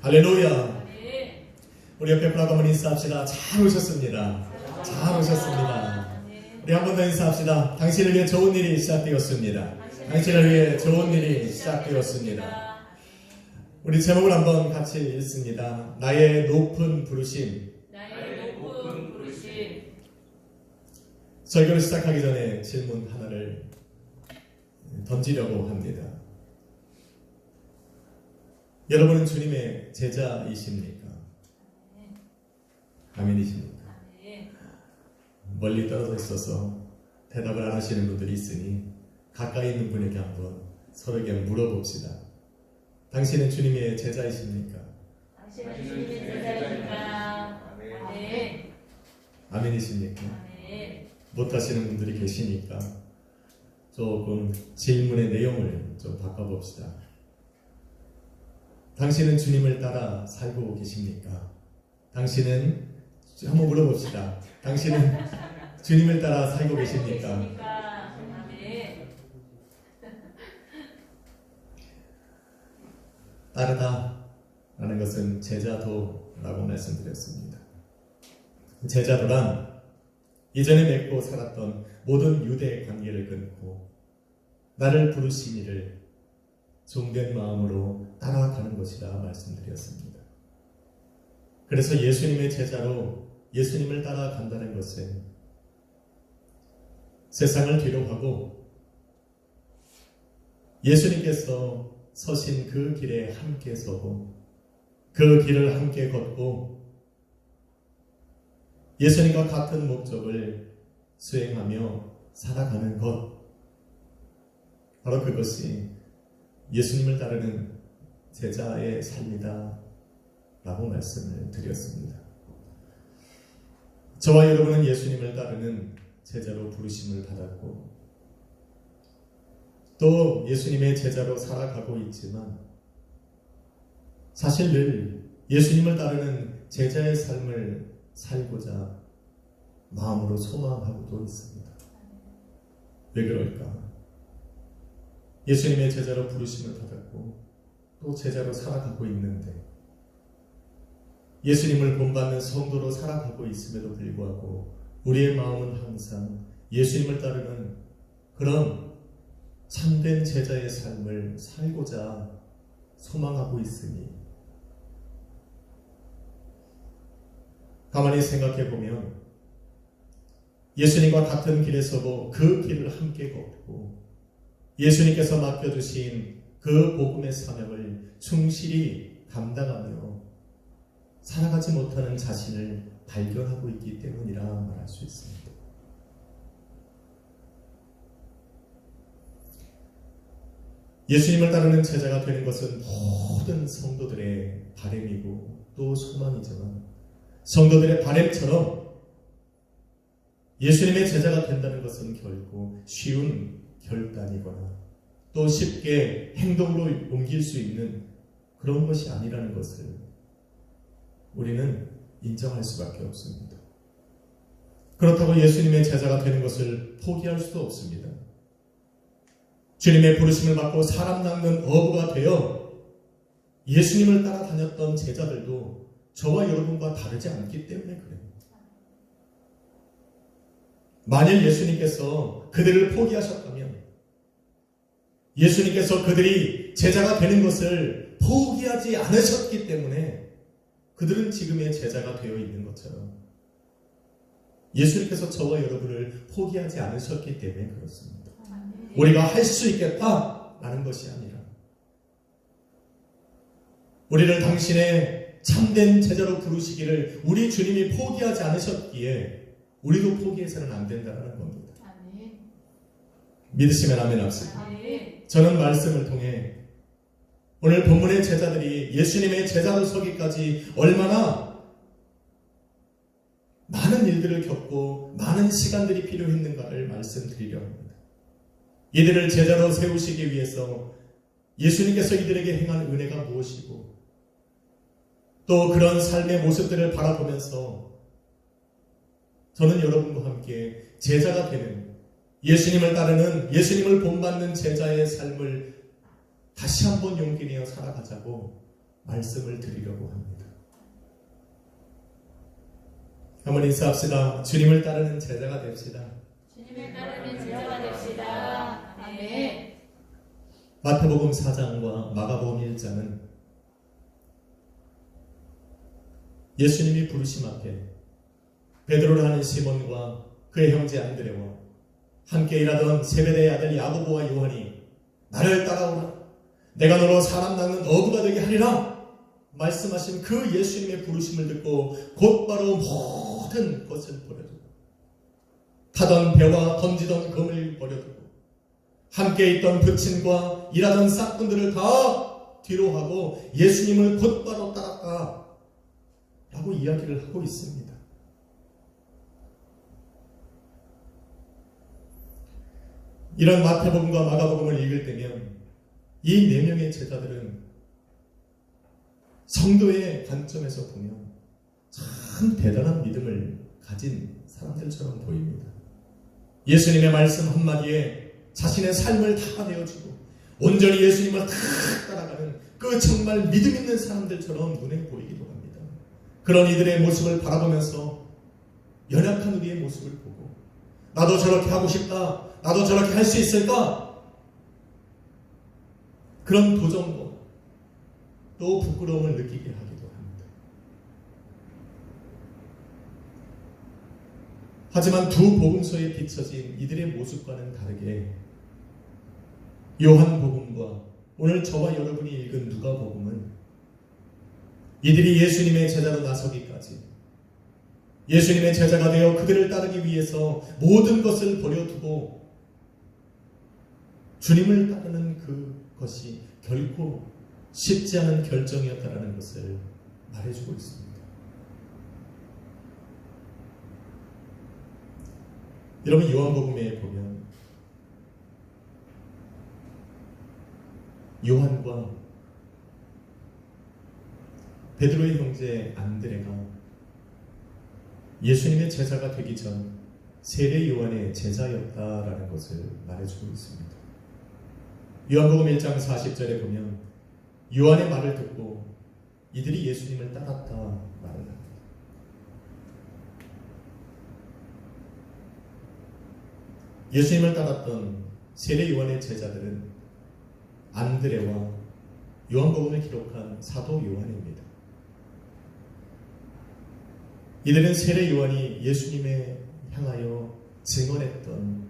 할렐루야. 우리 옆에 분하고 한번 인사합시다. 잘 오셨습니다. 잘 오셨습니다. 우리 한 번 더 인사합시다. 당신을 위해 좋은 일이 시작되었습니다. 당신을 위해 좋은 일이 시작되었습니다. 우리 제목을 한번 같이 읽습니다. 나의 높은 부르심. 나의 높은 부르심. 설교를 시작하기 전에 질문 하나를 던지려고 합니다. 여러분은 주님의 제자이십니까? 아멘이십니까? 멀리 떨어져 있어서 대답을 안 하시는 분들이 있으니 가까이 있는 분에게 한번 서로에게 물어봅시다. 당신은 주님의 제자이십니까? 당신은 주님의 제자입니까? 아멘. 아멘이십니까? 아멘. 못하시는 분들이 계시니까 조금 질문의 내용을 좀 바꿔봅시다. 당신은 주님을 따라 살고 계십니까? 당신은 한번 물어봅시다. 당신은 주님을 따라 살고 계십니까? 아멘. 따르다 라는 것은 제자도라고 말씀드렸습니다. 제자도란 이전에 맺고 살았던 모든 유대 관계를 끊고 나를 부르신 이를 종된 마음으로 따라가는 것이라 말씀드렸습니다. 그래서 예수님의 제자로 예수님을 따라간다는 것은 세상을 뒤로 하고 예수님께서 서신 그 길에 함께 서고 그 길을 함께 걷고 예수님과 같은 목적을 수행하며 살아가는 것, 바로 그것이 예수님을 따르는 제자의 삶이다 라고 말씀을 드렸습니다. 저와 여러분은 예수님을 따르는 제자로 부르심을 받았고 또 예수님의 제자로 살아가고 있지만 사실 늘 예수님을 따르는 제자의 삶을 살고자 마음으로 소망하고도 있습니다. 왜 그럴까? 예수님의 제자로 부르심을 받았고 또 제자로 살아가고 있는데 예수님을 본받는 성도로 살아가고 있음에도 불구하고 우리의 마음은 항상 예수님을 따르는 그런 참된 제자의 삶을 살고자 소망하고 있으니 가만히 생각해 보면 예수님과 같은 길에 서고 그 길을 함께 걷고 예수님께서 맡겨주신 그 복음의 사명을 충실히 감당하며 살아가지 못하는 자신을 발견하고 있기 때문이라 말할 수 있습니다. 예수님을 따르는 제자가 되는 것은 모든 성도들의 바람이고 또 소망이지만 성도들의 바람처럼 예수님의 제자가 된다는 것은 결코 쉬운 결단이거나 또 쉽게 행동으로 옮길 수 있는 그런 것이 아니라는 것을 우리는 인정할 수밖에 없습니다. 그렇다고 예수님의 제자가 되는 것을 포기할 수도 없습니다. 주님의 부르심을 받고 사람 낚는 어부가 되어 예수님을 따라다녔던 제자들도 저와 여러분과 다르지 않기 때문에 그래요. 만일 예수님께서 그들을 포기하셨다면 예수님께서 그들이 제자가 되는 것을 포기하지 않으셨기 때문에 그들은 지금의 제자가 되어 있는 것처럼 예수님께서 저와 여러분을 포기하지 않으셨기 때문에 그렇습니다. 우리가 할 수 있겠다라는 것이 아니라 우리를 당신의 참된 제자로 부르시기를 우리 주님이 포기하지 않으셨기에 우리도 포기해서는 안 된다는 겁니다. 믿으시면 아멘 합시다. 저는 말씀을 통해 오늘 본문의 제자들이 예수님의 제자로 서기까지 얼마나 많은 일들을 겪고 많은 시간들이 필요했는가를 말씀드리려 합니다. 이들을 제자로 세우시기 위해서 예수님께서 이들에게 행한 은혜가 무엇이고 또 그런 삶의 모습들을 바라보면서 저는 여러분과 함께 제자가 되는 예수님을 따르는 예수님을 본받는 제자의 삶을 다시 한번 용기 내어 살아가자고 말씀을 드리려고 합니다. 한번 인사합시다. 주님을 따르는 제자가 됩시다. 주님을 따르는 제자가 됩시다. 아멘. 마태복음 4장과 마가복음 1장은 예수님이 부르심 앞에 베드로를 하는 시몬과 그의 형제 안드레와 함께 일하던 세베대의 아들 야고보와 요한이 나를 따라오라, 내가 너로 사람 낚는 어부가 되게 하리라 말씀하신 그 예수님의 부르심을 듣고 곧바로 모든 것을 버려두고 타던 배와 던지던 금을 버려두고 함께 있던 부친과 일하던 싹분들을 다 뒤로 하고 예수님을 곧바로 따랐다 라고 이야기를 하고 있습니다. 이런 마태복음과 마가복음을 읽을 때면 이 네 명의 제자들은 성도의 관점에서 보면 참 대단한 믿음을 가진 사람들처럼 보입니다. 예수님의 말씀 한마디에 자신의 삶을 다 내어주고 온전히 예수님을 다 따라가는 그 정말 믿음 있는 사람들처럼 눈에 보이기도 합니다. 그런 이들의 모습을 바라보면서 연약한 우리의 모습을 보고 나도 저렇게 하고 싶다, 나도 저렇게 할 수 있을까? 그런 도전과 또 부끄러움을 느끼게 하기도 합니다. 하지만 두 복음서에 비춰진 이들의 모습과는 다르게 요한복음과 오늘 저와 여러분이 읽은 누가복음은 이들이 예수님의 제자로 나서기까지 예수님의 제자가 되어 그들을 따르기 위해서 모든 것을 버려두고 주님을 따르는 그것이 결코 쉽지 않은 결정이었다는 것을 말해주고 있습니다. 여러분, 요한복음에 보면 요한과 베드로의 형제 안드레가 예수님의 제자가 되기 전 세례 요한의 제자였다라는 것을 말해주고 있습니다. 요한복음 1장 40절에 보면 요한의 말을 듣고 이들이 예수님을 따랐다 말을 합니다. 예수님을 따랐던 세례 요한의 제자들은 안드레와 요한복음을 기록한 사도 요한입니다. 이들은 세례 요한이 예수님에 향하여 증언했던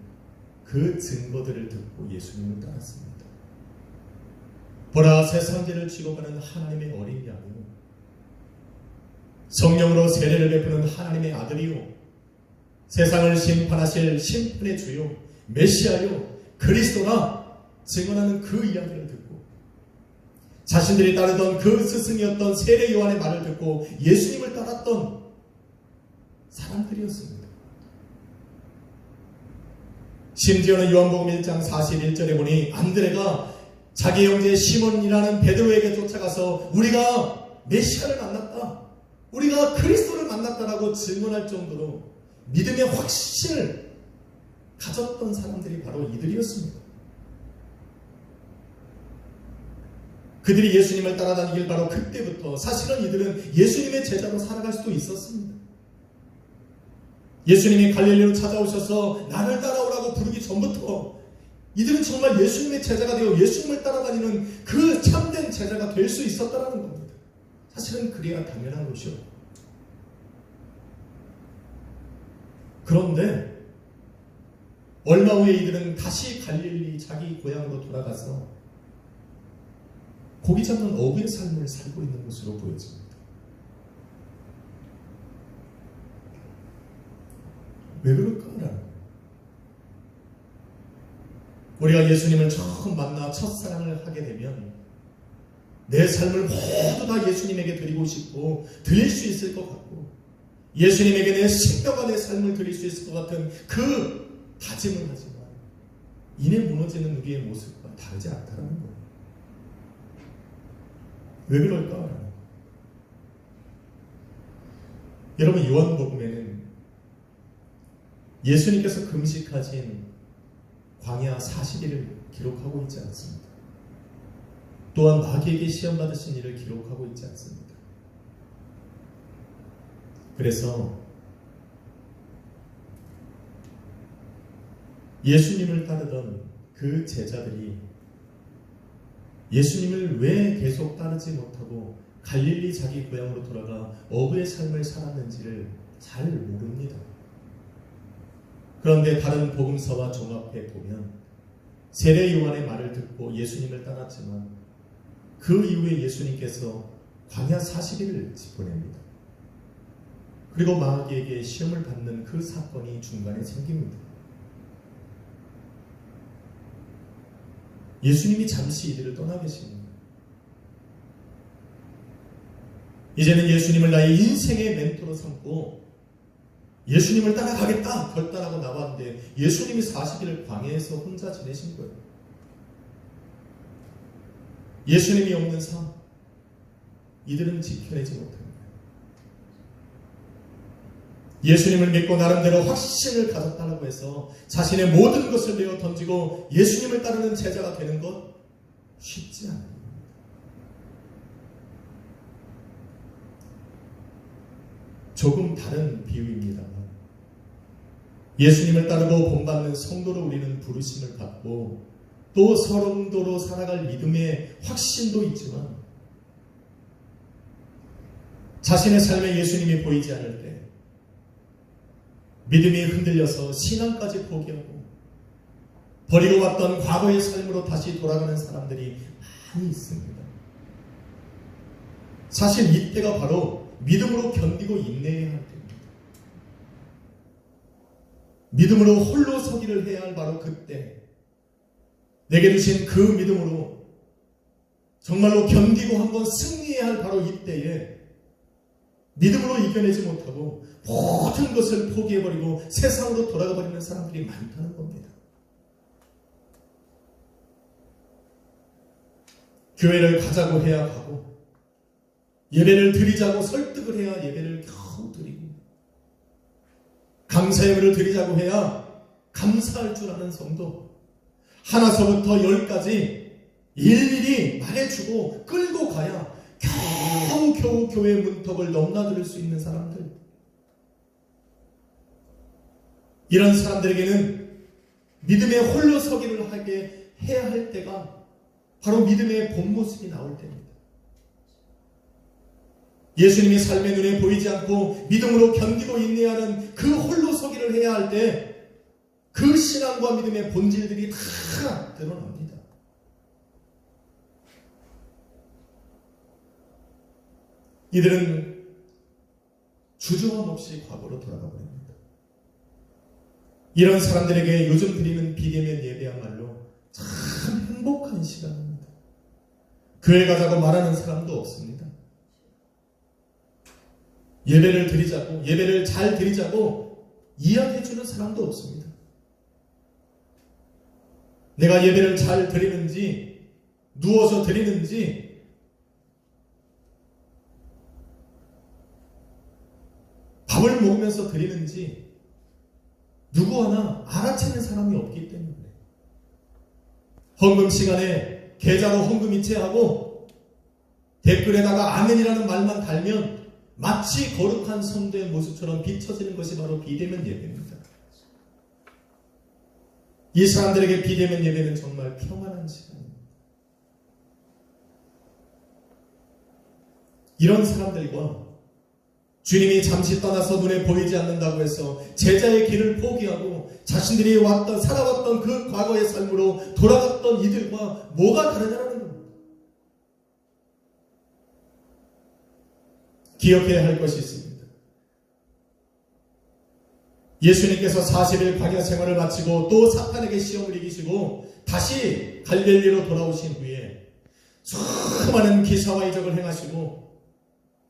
그 증거들을 듣고 예수님을 따랐습니다. 보라, 세상죄를 지고 가는 하나님의 어린 양이요, 성령으로 세례를 베푸는 하나님의 아들이요, 세상을 심판하실 심판의 주요, 메시아요, 그리스도라 증언하는 그 이야기를 듣고 자신들이 따르던 그 스승이었던 세례 요한의 말을 듣고 예수님을 따랐던 사람들이었습니다. 심지어는 요한복음 1장 41절에 보니 안드레가 자기 형제 시몬이라는 베드로에게 쫓아가서 우리가 메시아를 만났다, 우리가 그리스도를 만났다라고 증언할 정도로 믿음의 확신을 가졌던 사람들이 바로 이들이었습니다. 그들이 예수님을 따라다니길 바로 그때부터 사실은 이들은 예수님의 제자로 살아갈 수도 있었습니다. 예수님이 갈릴리로 찾아오셔서 나를 따라오라고 부르기 전부터 이들은 정말 예수님의 제자가 되어 예수님을 따라다니는 그 참된 제자가 될 수 있었다는 겁니다. 사실은 그래야 당연한 것이요. 그런데 얼마 후에 이들은 다시 갈릴리 자기 고향으로 돌아가서 고기 잡는 어부의 삶을 살고 있는 것으로 보여집니다. 왜 그럴까라는, 우리가 예수님을 처음 만나 첫사랑을 하게 되면 내 삶을 모두 다 예수님에게 드리고 싶고 드릴 수 있을 것 같고 예수님에게 내 생명과 내 삶을 드릴 수 있을 것 같은 그 다짐을 하지만 이내 무너지는 우리의 모습과 다르지 않다는 거예요. 왜 그럴까? 여러분, 요한복음에는 예수님께서 금식하신 광야 40일을 기록하고 있지 않습니다. 또한 마귀에게 시험받으신 일을 기록하고 있지 않습니다. 그래서 예수님을 따르던 그 제자들이 예수님을 왜 계속 따르지 못하고 갈릴리 자기 고향으로 돌아가 어부의 삶을 살았는지를 잘 모릅니다. 그런데 다른 복음서와 종합해 보면 세례 요한의 말을 듣고 예수님을 따랐지만 그 이후에 예수님께서 광야 40일을 보냅니다. 그리고 마귀에게 시험을 받는 그 사건이 중간에 생깁니다. 예수님이 잠시 이들을 떠나 계십니다. 이제는 예수님을 나의 인생의 멘토로 삼고 예수님을 따라가겠다 결단하고 나왔는데 예수님이 40일을 광야에서 혼자 지내신 거예요. 예수님이 없는 삶, 이들은 지켜내지 못합니다. 예수님을 믿고 나름대로 확신을 가졌다고 해서 자신의 모든 것을 내어 던지고 예수님을 따르는 제자가 되는 것 쉽지 않아요. 조금 다른 비유입니다만 예수님을 따르고 본받는 성도로 우리는 부르심을 받고 또 성도로 살아갈 믿음의 확신도 있지만 자신의 삶에 예수님이 보이지 않을 때 믿음이 흔들려서 신앙까지 포기하고 버리고 왔던 과거의 삶으로 다시 돌아가는 사람들이 많이 있습니다. 사실 이때가 바로 믿음으로 견디고 인내해야 할 때입니다. 믿음으로 홀로 서기를 해야 할 바로 그때 내게 주신 그 믿음으로 정말로 견디고 한번 승리해야 할 바로 이때에 믿음으로 이겨내지 못하고 모든 것을 포기해버리고 세상으로 돌아가버리는 사람들이 많다는 겁니다. 교회를 가자고 해야 가고 예배를 드리자고 설득을 해야 예배를 겨우 드리고 감사 예배를 드리자고 해야 감사할 줄 아는 성도 하나서부터 10까지 일일이 말해주고 끌고 가야 겨우 교회 문턱을 넘나들 수 있는 사람들, 이런 사람들에게는 믿음의 홀로 서기를 하게 해야 할 때가 바로 믿음의 본 모습이 나올 때입니다. 예수님이 삶의 눈에 보이지 않고 믿음으로 견디고 인내하는 그 홀로 서기를 해야 할 때 그 신앙과 믿음의 본질들이 다 드러납니다. 이들은 주저함 없이 과거로 돌아가 버립니다. 이런 사람들에게 요즘 드리는 비대면 예배야말로 참 행복한 시간입니다. 교회 가자고 말하는 사람도 없습니다. 예배를 드리자고, 예배를 잘 드리자고 이야기해주는 사람도 없습니다. 내가 예배를 잘 드리는지, 누워서 드리는지, 밥을 먹으면서 드리는지 누구 하나 알아채는 사람이 없기 때문에 헌금 시간에 계좌로 헌금 이체하고 댓글에다가 아멘이라는 말만 달면 마치 거룩한 성도의 모습처럼 비춰지는 것이 바로 비대면 예배입니다. 이 사람들에게 비대면 예배는 정말 평안한 시간입니다. 이런 사람들과 주님이 잠시 떠나서 눈에 보이지 않는다고 해서 제자의 길을 포기하고 자신들이 살아왔던 그 과거의 삶으로 돌아갔던 이들과 뭐가 다르냐는 겁니다. 기억해야 할 것이 있습니다. 예수님께서 40일 광야 생활을 마치고 또 사탄에게 시험을 이기시고 다시 갈릴리로 돌아오신 후에 수많은 기사와 이적을 행하시고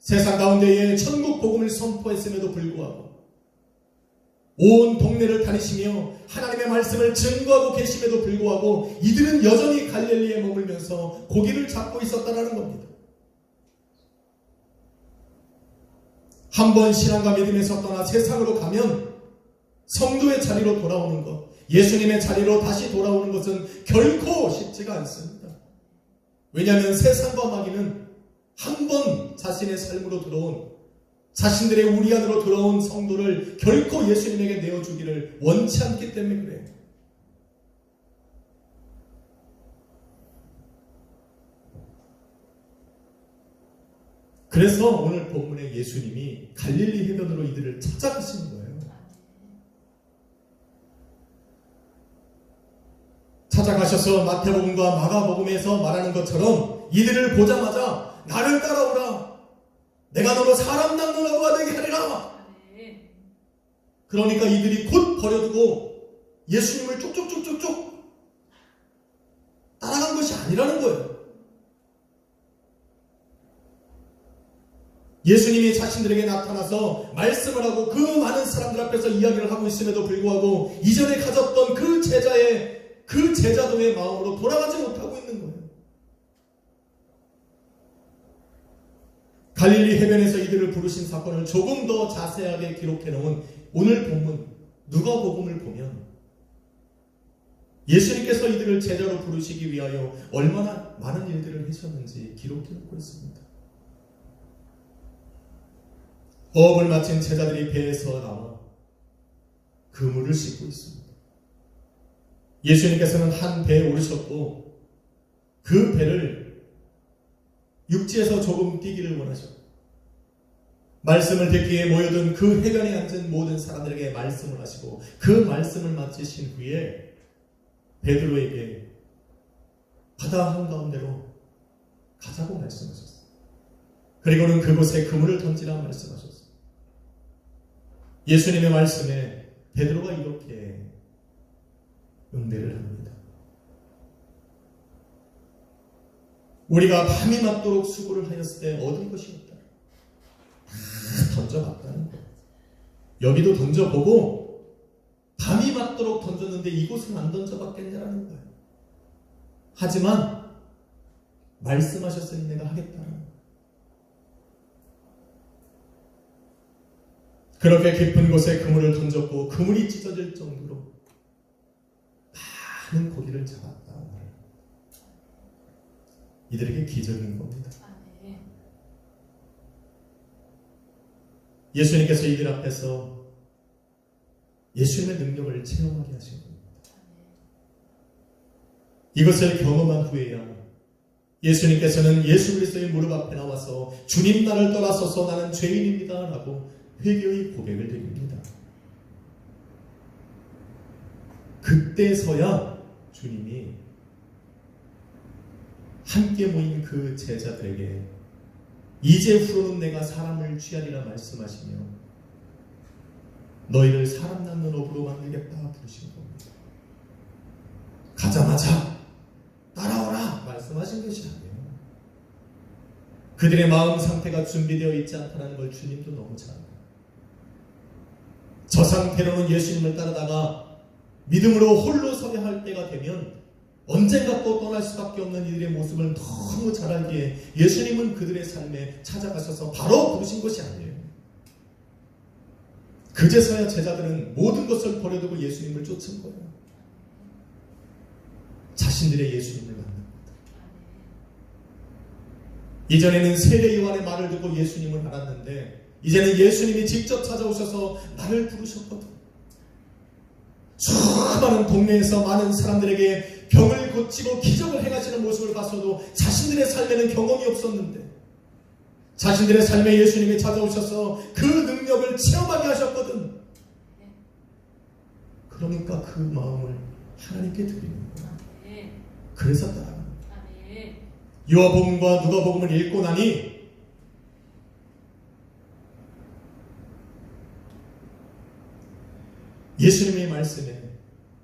세상 가운데에 천국 복음을 선포했음에도 불구하고 온 동네를 다니시며 하나님의 말씀을 증거하고 계심에도 불구하고 이들은 여전히 갈릴리에 머물면서 고기를 잡고 있었다는 겁니다. 한번 신앙과 믿음에서 떠나 세상으로 가면 성도의 자리로 돌아오는 것, 예수님의 자리로 다시 돌아오는 것은 결코 쉽지가 않습니다. 왜냐하면 세상과 마귀는 한 번 자신의 삶으로 들어온, 자신들의 우리 안으로 들어온 성도를 결코 예수님에게 내어주기를 원치 않기 때문에 그래요. 그래서 오늘 본문에 예수님이 갈릴리 해변으로 이들을 찾아가시는 거예요. 찾아가셔서 마태복음과 마가복음에서 말하는 것처럼 이들을 보자마자 나를 따라오라. 내가 너로 사람 낚는 어부가 되게 하리라. 그러니까 이들이 곧 버려두고 예수님을 쭉쭉쭉쭉쭉 따라간 것이 아니라는 거예요. 예수님이 자신들에게 나타나서 말씀을 하고 그 많은 사람들 앞에서 이야기를 하고 있음에도 불구하고 이전에 가졌던 그 제자도의 마음으로 돌아가지 못하고 있는 거예요. 갈릴리 해변에서 이들을 부르신 사건을 조금 더 자세하게 기록해 놓은 오늘 본문 누가복음을 보면 예수님께서 이들을 제자로 부르시기 위하여 얼마나 많은 일들을 하셨는지 기록해 놓고 있습니다. 어업을 마친 제자들이 배에서 나와 그물을 씻고 있습니다. 예수님께서는 한 배에 오르셨고 그 배를 육지에서 조금 뛰기를 원하셨고 말씀을 듣기에 모여든 그 해변에 앉은 모든 사람들에게 말씀을 하시고 그 말씀을 마치신 후에 베드로에게 바다 한가운데로 가자고 말씀하셨어요. 그리고는 그곳에 그물을 던지라 말씀하셨어요. 예수님의 말씀에 베드로가 이렇게 응대를 합니다. 우리가 밤이 맞도록 수고를 하였을 때 얻은 것이 없다. 다 던져봤다는 거예요. 여기도 던져보고 밤이 맞도록 던졌는데 이곳은 안 던져봤겠냐라는 거예요. 하지만 말씀하셨으니 내가 하겠다는 거예요. 그렇게 깊은 곳에 그물을 던졌고 그물이 찢어질 정도로 많은 고기를 잡았다. 이들에게 기적인 겁니다. 예수님께서 이들 앞에서 예수님의 능력을 체험하게 하신 겁니다. 이것을 경험한 후에야 예수님께서는 예수 그리스도의 무릎 앞에 나와서 주님 나를 떠나소서 나는 죄인입니다 라고 회개의 고백을 드립니다. 그때서야 주님이 함께 모인 그 제자들에게 이제 후로는 내가 사람을 취하리라 말씀하시며 너희를 사람 낳는 어부로 만들겠다 부르신 겁니다. 가자마자 따라오라 말씀하신 것이 아니에요. 그들의 마음 상태가 준비되어 있지 않다는 걸 주님도 너무 잘 알아요. 저 상태로는 예수님을 따르다가 믿음으로 홀로 서야 할 때가 되면 언젠가 또 떠날 수밖에 없는 이들의 모습을 너무 잘 알기에 예수님은 그들의 삶에 찾아가셔서 바로 부르신 것이 아니에요. 그제서야 제자들은 모든 것을 버려두고 예수님을 쫓은 거예요. 자신들의 예수님을 만난 겁니다. 이전에는 세례 요한의 말을 듣고 예수님을 알았는데 이제는 예수님이 직접 찾아오셔서 나를 부르셨거든. 수많은 동네에서 많은 사람들에게 병을 고치고 기적을 행하시는 모습을 봤어도 자신들의 삶에는 경험이 없었는데 자신들의 삶에 예수님이 찾아오셔서 그 능력을 체험하게 하셨거든. 그러니까 그 마음을 하나님께 드리는 거야. 그래서 따라가는 거야. 요한복음과 누가복음을 읽고 나니 예수님의 말씀에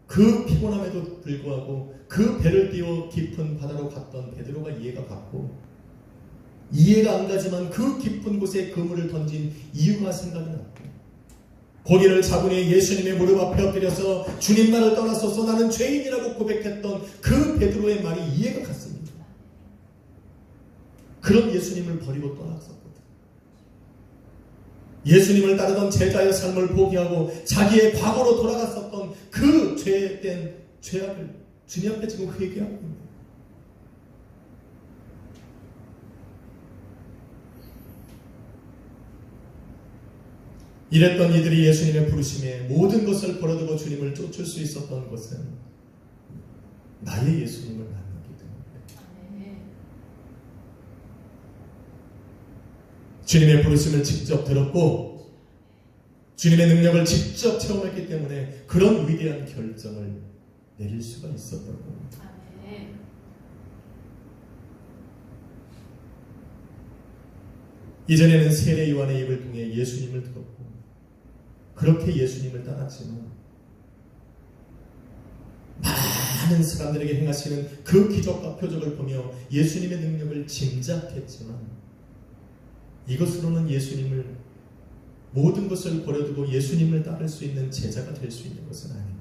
그 피곤함에도 불구하고 그 배를 띄워 깊은 바다로 갔던 베드로가 이해가 갔고 이해가 안 가지만 그 깊은 곳에 그물을 던진 이유가 생각이 났고 고기를 잡은 후에 예수님의 무릎 앞에 엎드려서 주님 나를 떠나소서 나는 죄인이라고 고백했던 그 베드로의 말이 이해가 갔습니다. 그런 예수님을 버리고 떠났었거든. 예수님을 따르던 제자의 삶을 포기하고 자기의 과거로 돌아갔었던 그 죄된 죄악을 주님 앞에 지금 회개하고 있는 거예요. 이랬던 이들이 예수님의 부르심에 모든 것을 버려두고 주님을 쫓을 수 있었던 것은 나의 예수님을 만나기 때문에. 주님의 부르심을 직접 들었고 주님의 능력을 직접 체험했기 때문에 그런 위대한 결정을 내릴 수가 있었던 겁니다. 이전에는 세례 요한의 입을 통해 예수님을 들었고 그렇게 예수님을 따랐지만 많은 사람들에게 행하시는 그 기적과 표적을 보며 예수님의 능력을 짐작했지만 이것으로는 예수님을 모든 것을 버려두고 예수님을 따를 수 있는 제자가 될 수 있는 것은 아닙니다.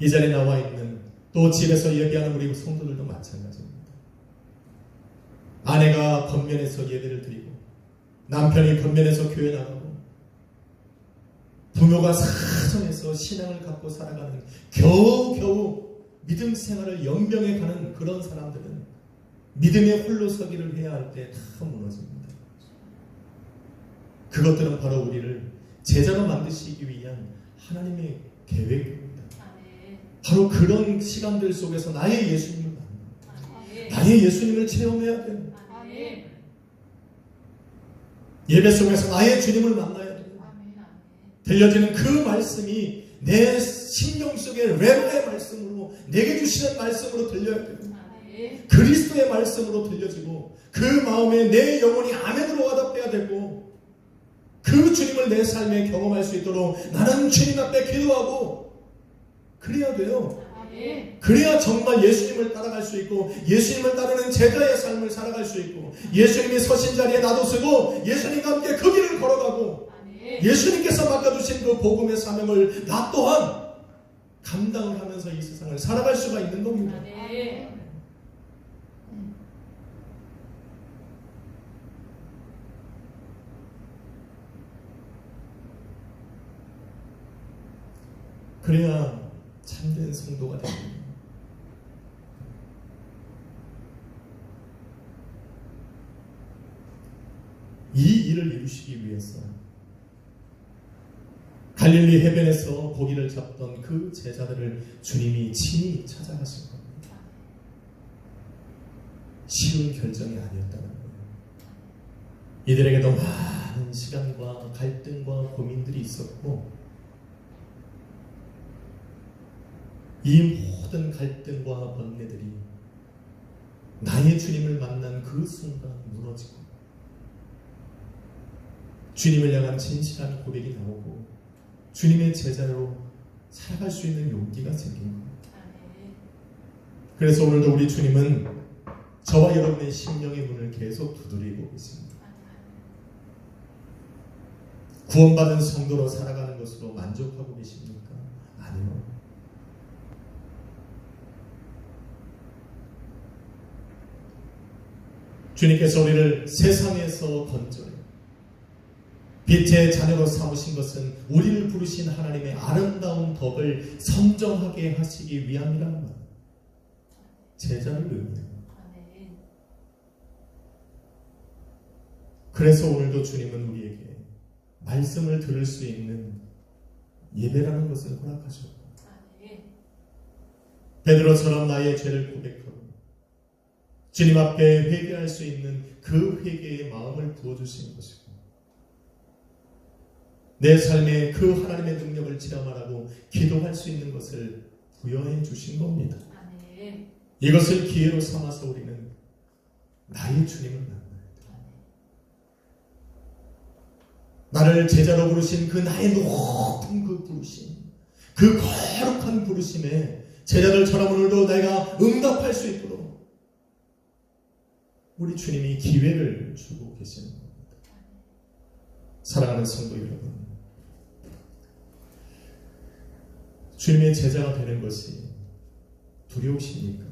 이 자리에 나와 있는 또 집에서 예배하는 우리 성도들도 마찬가지입니다. 아내가 겉면에서 예배를 드리고 남편이 겉면에서 교회 나가고 부모가 사정해서 신앙을 갖고 살아가는 겨우겨우 믿음 생활을 연명해 가는 그런 사람들은 믿음의 홀로 서기를 해야 할 때 다 무너집니다. 그것들은 바로 우리를 제자로 만드시기 위한 하나님의 계획입니다. 바로 그런 시간들 속에서 나의 예수님을 만나 나의 예수님을 체험해야 돼요. 예배 속에서 나의 주님을 만나야 돼요. 들려지는 그 말씀이 내 심령 속에 레마의 말씀으로 내게 주시는 말씀으로 들려야 돼요. 그리스도의 말씀으로 들려지고 그 마음에 내 영혼이 아멘으로 와답돼야 되고 그 주님을 내 삶에 경험할 수 있도록 나는 주님 앞에 기도하고 그래야 돼요. 그래야 정말 예수님을 따라갈 수 있고 예수님을 따르는 제자의 삶을 살아갈 수 있고 예수님이 서신 자리에 나도 서고 예수님과 함께 그 길을 걸어가고 예수님께서 맡겨주신 그 복음의 사명을 나 또한 감당을 하면서 이 세상을 살아갈 수가 있는 겁니다. 그래야 참된 성도가 됩니다. 이 일을 이루시기 위해서 갈릴리 해변에서 고기를 잡던 그 제자들을 주님이 친히 찾아가신 겁니다. 쉬운 결정이 아니었다는 거예요. 이들에게도 많은 시간과 갈등과 고민들이 있었고 이 모든 갈등과 번뇌들이 나의 주님을 만난 그 순간 무너지고 주님을 향한 진실한 고백이 나오고 주님의 제자로 살아갈 수 있는 용기가 생긴 겁니다. 그래서 오늘도 우리 주님은 저와 여러분의 심령의 문을 계속 두드리고 계십니다. 구원받은 성도로 살아가는 것으로 만족하고 계십니까? 아니요. 주님께서 우리를 세상에서 건져내 빛의 자녀로 삼으신 것은 우리를 부르신 하나님의 아름다운 덕을 선정하게 하시기 위함이라는 말. 제자를 의미해요. 그래서 오늘도 주님은 우리에게 말씀을 들을 수 있는 예배라는 것을 허락하셨고 베드로처럼 나의 죄를 고백하고 주님 앞에 회개할 수 있는 그 회개의 마음을 부어주시는 것이고 내 삶에 그 하나님의 능력을 체험하라고 기도할 수 있는 것을 부여해 주신 겁니다. 이것을 기회로 삼아서 우리는 나의 주님을 만나야 돼요. 나를 제자로 부르신 그 나의 높은 그 부르심, 그 거룩한 부르심에 제자들처럼 오늘도 내가 응답할 수 있도록 우리 주님이 기회를 주고 계시는 겁니다. 사랑하는 성도 여러분, 주님의 제자가 되는 것이 두려우십니까?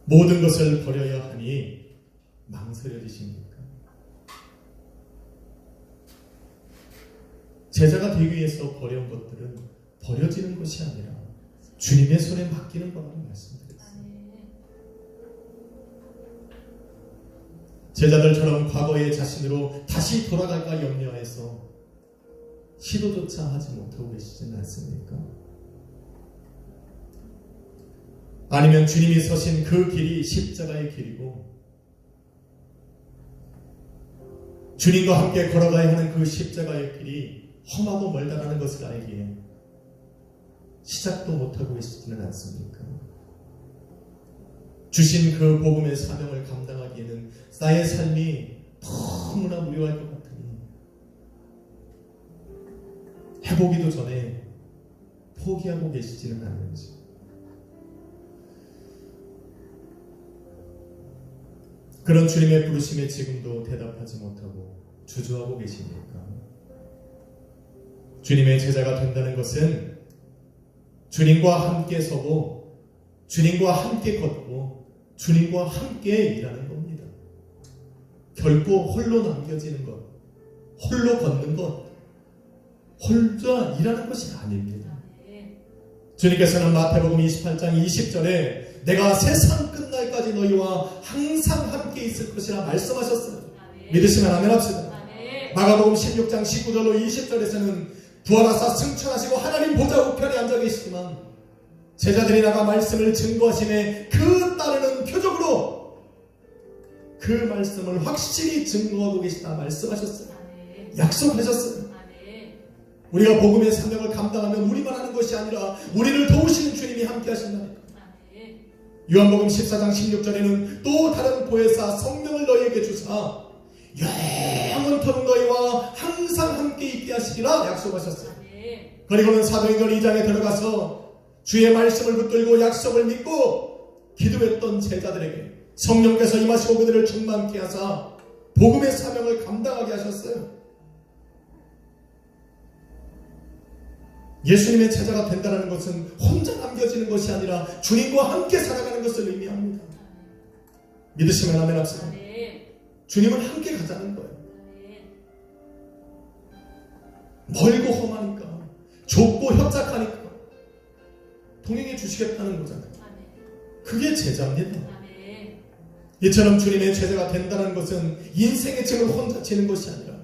모든 것을 버려야 하니 망설여지십니까? 제자가 되기 위해서 버려온 것들은 버려지는 것이 아니라 주님의 손에 맡기는 거라고 말씀드렸습니다. 제자들처럼 과거의 자신으로 다시 돌아갈까 염려해서 시도조차 하지 못하고 계시지는 않습니까? 아니면 주님이 서신 그 길이 십자가의 길이고 주님과 함께 걸어가야 하는 그 십자가의 길이 험하고 멀다라는 것을 알기에 시작도 못하고 계시지는 않습니까? 주신 그 복음의 사명을 감당하기에는 나의 삶이 너무나 무료할 것 같으니 해보기도 전에 포기하고 계시지는 않는지, 그런 주님의 부르심에 지금도 대답하지 못하고 주저하고 계십니까? 주님의 제자가 된다는 것은 주님과 함께 서고 주님과 함께 걷고 주님과 함께 일하는 겁니다. 결코 홀로 남겨지는 것, 홀로 걷는 것, 혼자 일하는 것이 아닙니다. 주님께서는 마태복음 28장 20절에 내가 세상 끝날까지 너희와 항상 함께 있을 것이라 말씀하셨어요. 믿으시면 아멘 합시다. 마가복음 16장 19절로 20절에서는 부활하사 승천하시고 하나님 보좌 우편에 앉아 계시지만 제자들이 나가 말씀을 증거하심에 그 따르는 표적으로 그 말씀을 확실히 증거하고 계시다 말씀하셨어요. 약속하셨어요. 우리가 복음의 사명을 감당하면 우리만 하는 것이 아니라 우리를 도우시는 주님이 함께 하신다니까. 요한복음 14장 16절에는 또 다른 보혜사 성령을 너희에게 주사 영원토록 너희와 항상 함께 있게 하시리라 약속하셨어요. 그리고는 사도행전 2장에 들어가서 주의 말씀을 붙들고 약속을 믿고 기도했던 제자들에게 성령께서 임하시고 그들을 충만케 하사 복음의 사명을 감당하게 하셨어요. 예수님의 제자가 된다는 것은 혼자 남겨지는 것이 아니라 주님과 함께 살아가는 것을 의미합니다. 믿으시면 아멘 합시다. 주님을 함께 가자는 거예요. 멀고 험하니까, 좁고 협착하니까 동행해 주시겠다는 거잖아요. 그게 제자입니다. 이처럼 주님의 제자가 된다는 것은 인생의 짐을 혼자 지는 것이 아니라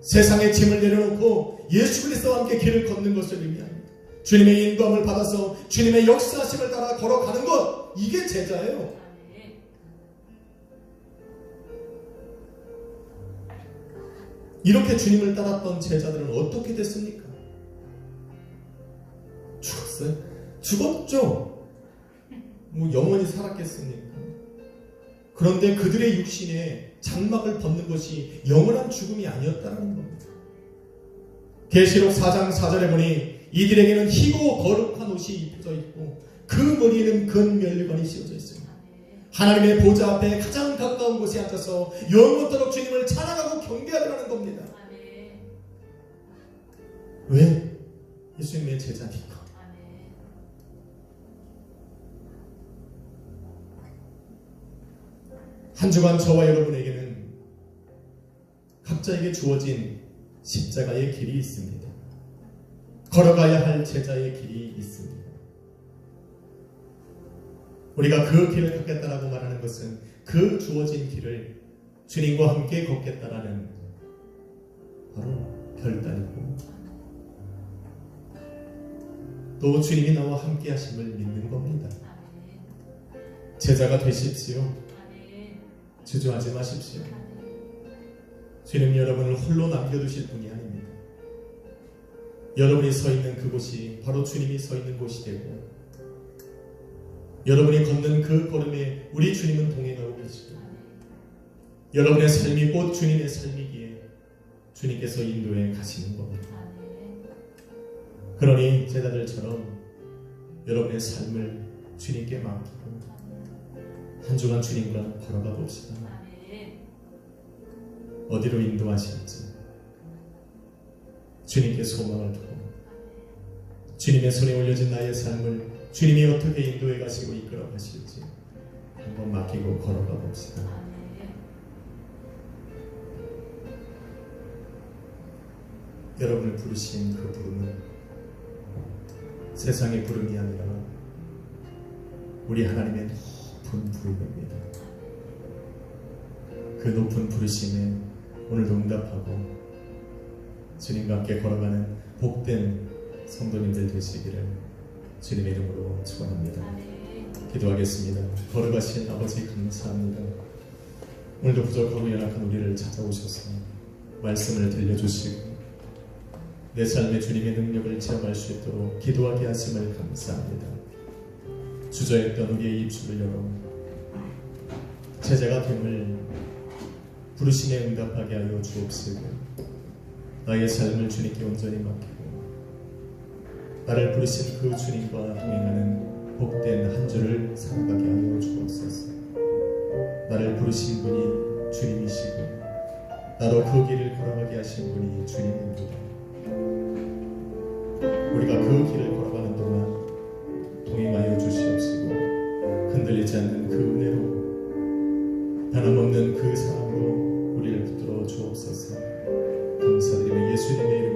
세상의 짐을 내려놓고 예수 그리스도와 함께 길을 걷는 것을 의미합니다. 주님의 인도함을 받아서 주님의 역사하심을 따라 걸어가는 것, 이게 제자예요. 이렇게 주님을 따랐던 제자들은 어떻게 됐습니까? 죽었어요? 죽었죠. 뭐 영원히 살았겠습니까? 그런데 그들의 육신에 장막을 벗는 것이 영원한 죽음이 아니었다는 겁니다. 계시록 4장 4절에 보니 이들에게는 희고 거룩한 옷이 입혀져 있고 그 머리에는 근 면류관이 씌워져 있습니다. 하나님의 보좌 앞에 가장 가까운 곳에 앉아서 영원토록 주님을 찬양하고 경배하려는 겁니다. 왜? 예수님의 제자니까. 한 주간 저와 여러분에게는 각자에게 주어진 십자가의 길이 있습니다. 걸어가야 할 제자의 길이 있습니다. 우리가 그 길을 걷겠다라고 말하는 것은 그 주어진 길을 주님과 함께 걷겠다라는 바로 결단이고 또 주님이 나와 함께 하심을 믿는 겁니다. 제자가 되십시오. 주저하지 마십시오. 주님 여러분을 홀로 남겨두실 분이 아닙니다. 여러분이 서 있는 그곳이 바로 주님이 서 있는 곳이 되고 여러분이 걷는 그 걸음에 우리 주님은 동행하고 계시고 여러분의 삶이 곧 주님의 삶이기에 주님께서 인도해 가시는 겁니다. 그러니 제자들처럼 여러분의 삶을 주님께 맡기고 한 주간 주님과 걸어가 봅시다. 어디로 인도하실지 주님께 소망을 두고 주님의 손에 올려진 나의 삶을 주님이 어떻게 인도해 가시고 이끌어 가실지 한번 맡기고 걸어가 봅시다. 여러분을 부르신 그 부름은 세상의 부름이 아니라 우리 하나님의 높은 부름입니다. 그 그 높은 부르심에 오늘도 응답하고 주님과 함께 걸어가는 복된 성도님들 되시기를 주님의 이름으로 축원합니다. 기도하겠습니다. 걸어가신 아버지 감사합니다. 오늘도 부족하고 연약한 우리를 찾아오셔서 말씀을 들려주시고 내 삶에 주님의 능력을 체험할 수 있도록 기도하게 하심을 감사합니다. 주저했던 우리의 입술을 열어 제자가 됨을 부르심에 응답하게 하여 주옵시고 나의 삶을 주님께 온전히 맡기고 나를 부르신 그 주님과 동행하는 복된 한 주를 살아가게 하여 주옵소서. 나를 부르신 분이 주님이시고 나로 그 길을 걸어가게 하신 분이 주님입니다. 우리가 그 길을 걸어가는 동안 동행하여 주시옵시고 흔들리지 않는 그 은혜로 변함없는 그 사랑으로 우리를 붙들어 주옵소서. 감사드리며 예수님의 이름으로